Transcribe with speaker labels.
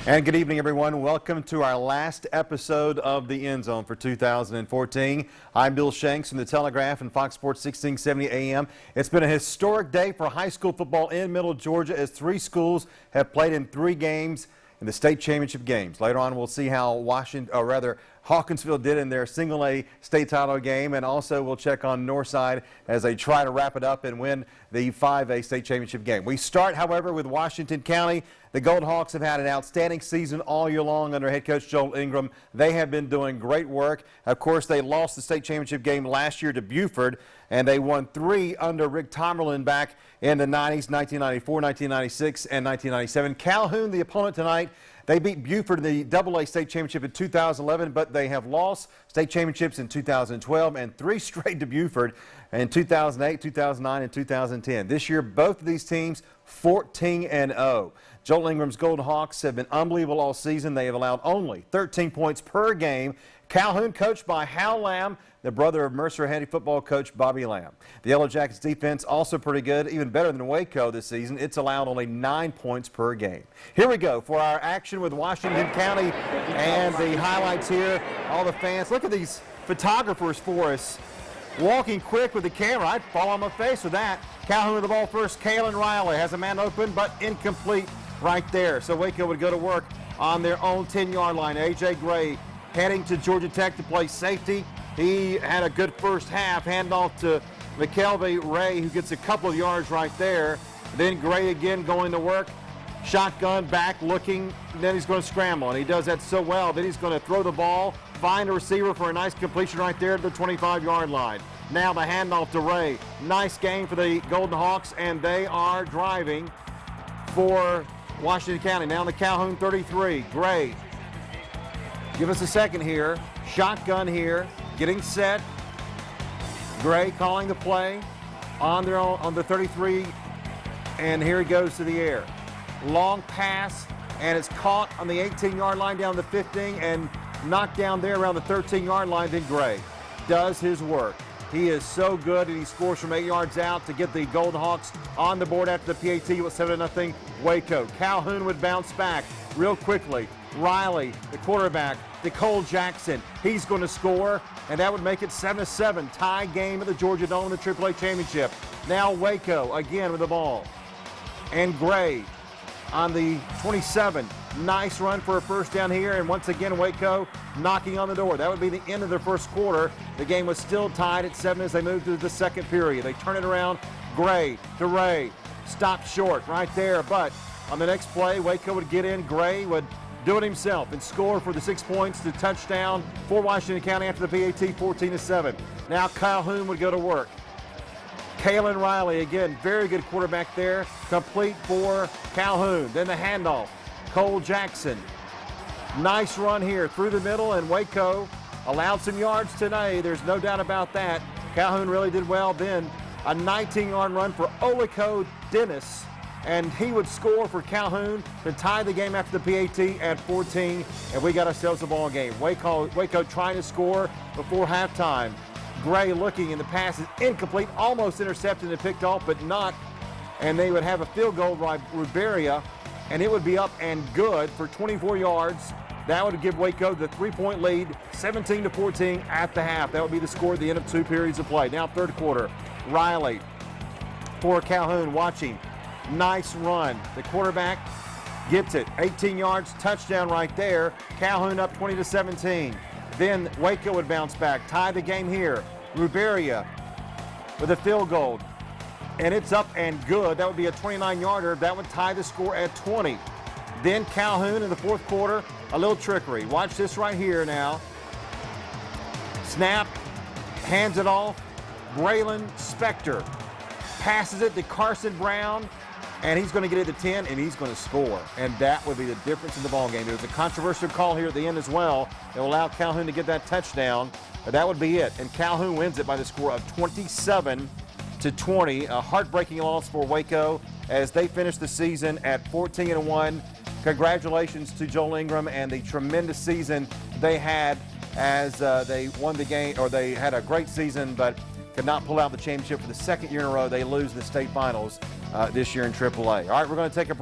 Speaker 1: And good evening, everyone. Welcome to our last episode of The End Zone for 2014. I'm Bill Shanks from the Telegraph and Fox Sports 1670 AM. It's been a historic day for high school football in Middle Georgia as three schools have played in 3 games in the state championship games. Later on, we'll see how Hawkinsville did in their single A state title game, and also we'll check on Northside as they try to wrap it up and win the 5A state championship game. We start, however, with Washington County. The Golden Hawks have had an outstanding season all year long under head coach Joel Ingram. They have been doing great work. Of course, they lost the state championship game last year to Buford, and they won 3 under Rick Tomerlin back in the 90s, 1994, 1996, and 1997. Calhoun, the opponent tonight, they beat Buford in the AA state championship in 2011, but they have lost state championships in 2012 and 3 straight to Buford in 2008, 2009, and 2010. This year, both of these teams 14-0. Joel Ingram's Golden Hawks have been unbelievable all season. They have allowed only 13 points per game. Calhoun, coached by Hal Lamb, the brother of Mercer Heady football coach Bobby Lamb. The Yellow Jackets defense also pretty good, even better than Waco this season. It's allowed only 9 points per game. Here we go for our action with Washington County and the highlights here. All the fans, look at these photographers for us. Walking quick with the camera. I'd fall on my face with that. Calhoun with the ball first. Kalen Riley has a man open, but incomplete right there. So Waco would go to work on their own 10-yard line. A.J. Gray heading to Georgia Tech to play safety. He had a good first half. Handoff to McKelvey Ray, who gets a couple of yards right there. Then Gray again going to work. Shotgun back looking. Then he's going to scramble, and he does that so well. Then he's going to throw the ball, find a receiver for a nice completion right there at the 25-yard line. Now the handoff to Ray. Nice game for the Golden Hawks, and they are driving for Washington County. Now the Calhoun 33. Gray. Give us a second here. Shotgun here. Getting set. Gray calling the play on the 33, and here he goes to the air. Long pass, and it's caught on the 18-yard line down the 15 and knocked down there around the 13-yard line. Then Gray does his work. He is so good, and he scores from 8 yards out to get the Golden Hawks on the board after the PAT with 7-0 Waco. Calhoun would bounce back real quickly. Riley, the quarterback, Nicole Jackson, he's going to score, and that would make it 7-7. Tie game at the Georgia Dome in the AAA championship. Now Waco again with the ball. And Gray on the 27. Nice run for a first down here, and once again Waco knocking on the door. That would be the end of their first quarter. The game was still tied at 7 as they moved to the second period. They turn it around. Gray to Ray. Stopped short right there, but on the next play, Waco would get in. Gray would do it himself and score for the 6 points to touchdown for Washington County after the PAT, 14-7. Now Calhoun would go to work. Kalen Riley, again, very good quarterback there, complete for Calhoun. Then the handoff, Cole Jackson. Nice run here through the middle, and Waco allowed some yards today. There's no doubt about that. Calhoun really did well. Then a 19-yard run for Oliko Dennis, and he would score for Calhoun to tie the game after the PAT at 14, and we got ourselves a ball game. Waco trying to score before halftime. Gray looking, and the pass is incomplete, almost intercepted and picked off, but not. And they would have a field goal by Ruberia, and it would be up and good for 24 yards. That would give Waco the 3-point lead, 17-14 at the half. That would be the score at the end of 2 periods of play. Now third quarter, Riley for Calhoun watching. Nice run. The quarterback gets it. 18 yards, touchdown right there. Calhoun up 20-17. Then Waco would bounce back, tie the game here. Ruberia with a field goal, and it's up and good. That would be a 29-yarder. That would tie the score at 20. Then Calhoun in the fourth quarter, a little trickery. Watch this right here now. Snap, hands it off. Braylon Spector passes it to Carson Brown, and he's going to get it to 10, and he's going to score. And that would be the difference in the ballgame. There was a controversial call here at the end as well. It will allow Calhoun to get that touchdown, but that would be it. And Calhoun wins it by the score of 27-20. A heartbreaking loss for Waco as they finish the season at 14-1. Congratulations to Joel Ingram and the tremendous season they had as they won the game, or they had a great season, but could not pull out the championship for the second year in a row. They lose the state finals this year in AAA. All right, we're going to take a break.